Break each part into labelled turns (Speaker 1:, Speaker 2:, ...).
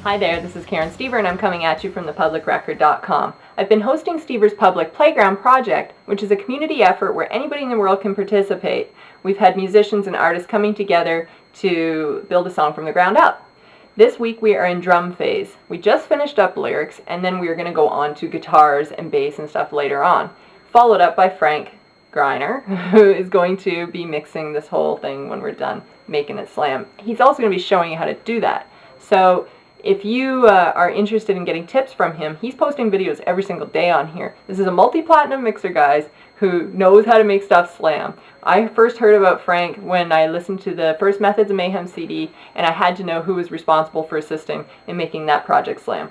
Speaker 1: Hi there, this is Karen Stever and I'm coming at you from thepublicrecord.com. I've been hosting Stever's Public Playground Project, which is a community effort where anybody in the world can participate. We've had musicians and artists coming together to build a song from the ground up. This week we are in drum phase. We just finished up lyrics and then we are going to go on to guitars and bass and stuff later on, followed up by Frank Greiner, who is going to be mixing this whole thing when we're done making it slam. He's also going to be showing you how to do that. So if you are interested in getting tips from him, he's posting videos every single day on here. This is a multi-platinum mixer, guys, who knows how to make stuff slam. I first heard about Frank when I listened to the first Methods of Mayhem CD, and I had to know who was responsible for assisting in making that project slam.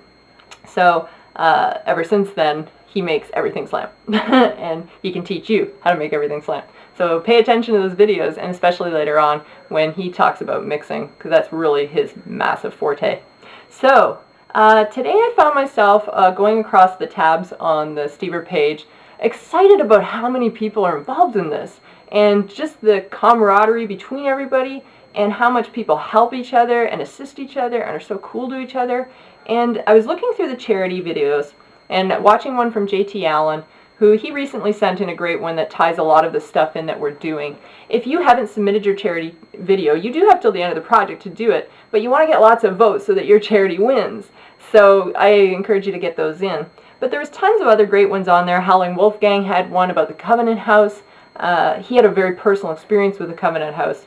Speaker 1: So ever since then, he makes everything slam, and he can teach you how to make everything slam. So pay attention to those videos, and especially later on when he talks about mixing, because that's really his massive forte. So today I found myself going across the tabs on the Stever page, excited about how many people are involved in this, and just the camaraderie between everybody, and how much people help each other and assist each other and are so cool to each other. And I was looking through the charity videos and watching one from JT Allen, who he recently sent in a great one that ties a lot of the stuff in that we're doing. If you haven't submitted your charity video, you do have till the end of the project to do it, but you want to get lots of votes so that your charity wins. So I encourage you to get those in. But there's tons of other great ones on there. Howling Wolfgang had one about the Covenant House. He had a very personal experience with the Covenant House,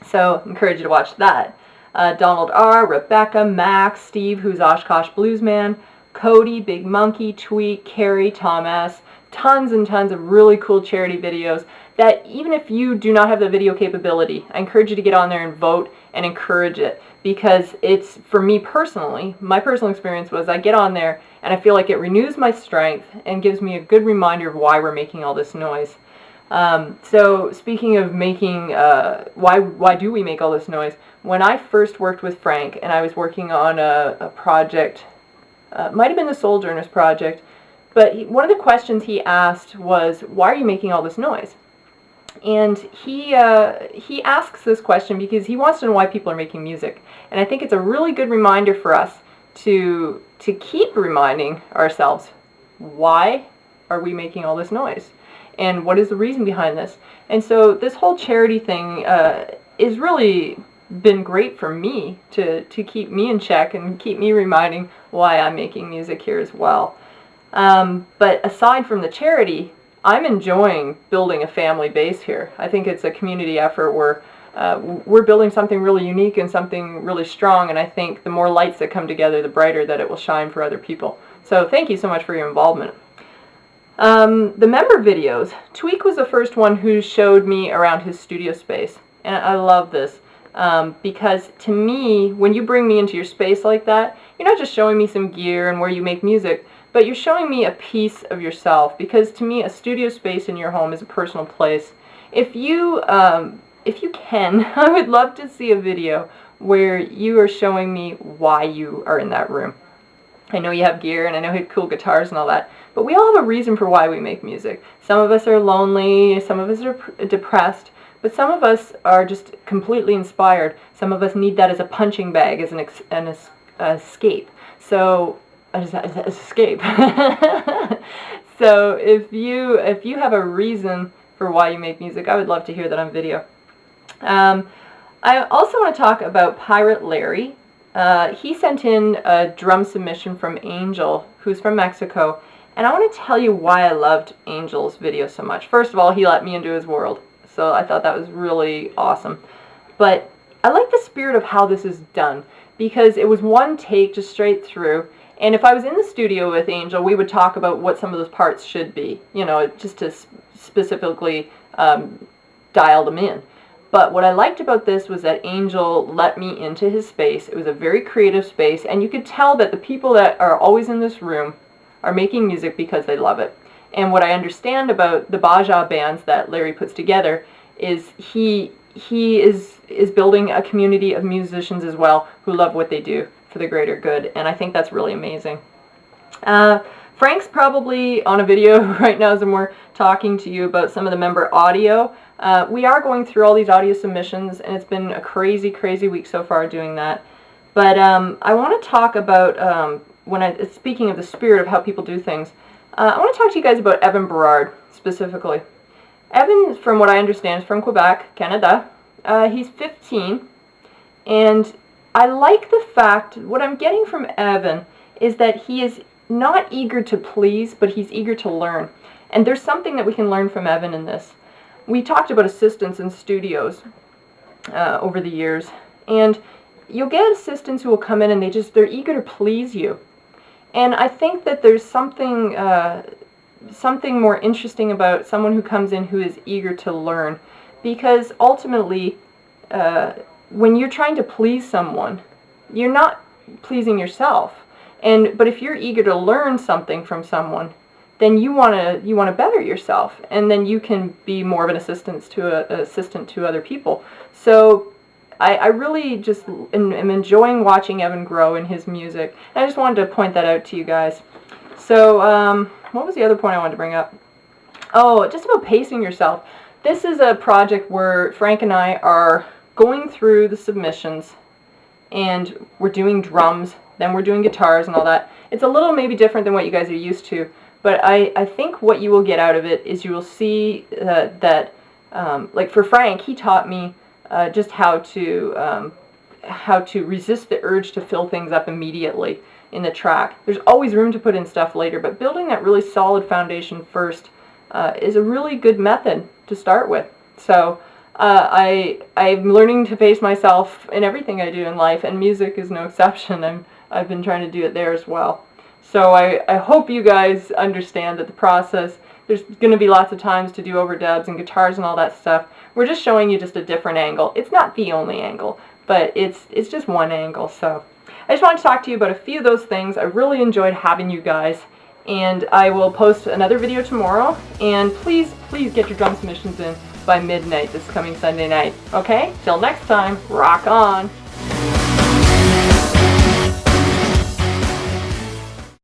Speaker 1: so I encourage you to watch that. Donald R., Rebecca, Max, Steve, who's Oshkosh Bluesman, Cody, Big Monkey, Tweet, Carrie, Thomas, tons and tons of really cool charity videos that even if you do not have the video capability, I encourage you to get on there and vote and encourage it, because it's, for me personally, my personal experience was I get on there and I feel like it renews my strength and gives me a good reminder of why we're making all this noise. So speaking of making, why do we make all this noise? When I first worked with Frank and I was working on a project, might have been the Sojourners project, but one of the questions he asked was, why are you making all this noise? And he asks this question because he wants to know why people are making music. And I think it's a really good reminder for us to keep reminding ourselves, why are we making all this noise? And what is the reason behind this? And so this whole charity thing is really been great for me to keep me in check and keep me reminding why I'm making music here as well. But aside from the charity, I'm enjoying building a family base here. I think it's a community effort where we're building something really unique and something really strong, and I think the more lights that come together, the brighter that it will shine for other people. So thank you so much for your involvement. The member videos. Tweak was the first one who showed me around his studio space, and I love this. Because to me, when you bring me into your space like that, you're not just showing me some gear and where you make music, but you're showing me a piece of yourself. Because to me, a studio space in your home is a personal place. If you can, I would love to see a video where you are showing me why you are in that room. I know you have gear and I know you have cool guitars and all that, but we all have a reason for why we make music. Some of us are lonely, some of us are depressed, but some of us are just completely inspired. Some of us need that as a punching bag, as an escape. So, escape. So if you have a reason for why you make music, I would love to hear that on video. I also want to talk about Pirate Larry. He sent in a drum submission from Angel, who's from Mexico, and I want to tell you why I loved Angel's video so much. First of all, he let me into his world. So I thought that was really awesome. But I like the spirit of how this is done, because it was one take just straight through. And if I was in the studio with Angel, we would talk about what some of those parts should be, you know, just to specifically dial them in. But what I liked about this was that Angel let me into his space. It was a very creative space, and you could tell that the people that are always in this room are making music because they love it. And what I understand about the Baja bands that Larry puts together is he is building a community of musicians as well who love what they do for the greater good, and I think that's really amazing. Frank's probably on a video right now as we're talking to you about some of the member audio. We are going through all these audio submissions, and it's been a crazy, crazy week so far doing that. But I want to talk about, speaking of the spirit of how people do things, I want to talk to you guys about Evan Berard specifically. Evan, from what I understand, is from Quebec, Canada. He's 15, and I like the fact, what I'm getting from Evan is that he is not eager to please, but he's eager to learn. And there's something that we can learn from Evan in this. We talked about assistants in studios over the years, and you'll get assistants who will come in and they're eager to please you. And I think that there's something more interesting about someone who comes in who is eager to learn, because ultimately when you're trying to please someone, you're not pleasing yourself. But if you're eager to learn something from someone, then you want to better yourself, and then you can be more of an assistant to other people. So I really just am enjoying watching Evan grow in his music. And I just wanted to point that out to you guys. So what was the other point I wanted to bring up? Oh, just about pacing yourself. This is a project where Frank and I are going through the submissions, and we're doing drums, then we're doing guitars and all that. It's a little maybe different than what you guys are used to, but I think what you will get out of it is you will see that, like for Frank, he taught me just how to resist the urge to fill things up immediately in the track. There's always room to put in stuff later, but building that really solid foundation first is a really good method to start with. So I'm learning to pace myself in everything I do in life, and music is no exception. I've been trying to do it there as well. So I hope you guys understand that the process, there's going to be lots of times to do overdubs and guitars and all that stuff. We're just showing you just a different angle. It's not the only angle, but it's just one angle. So I just wanted to talk to you about a few of those things. I really enjoyed having you guys, and I will post another video tomorrow. And please get your drum submissions in by midnight this coming Sunday night. Okay? Till next time, rock on!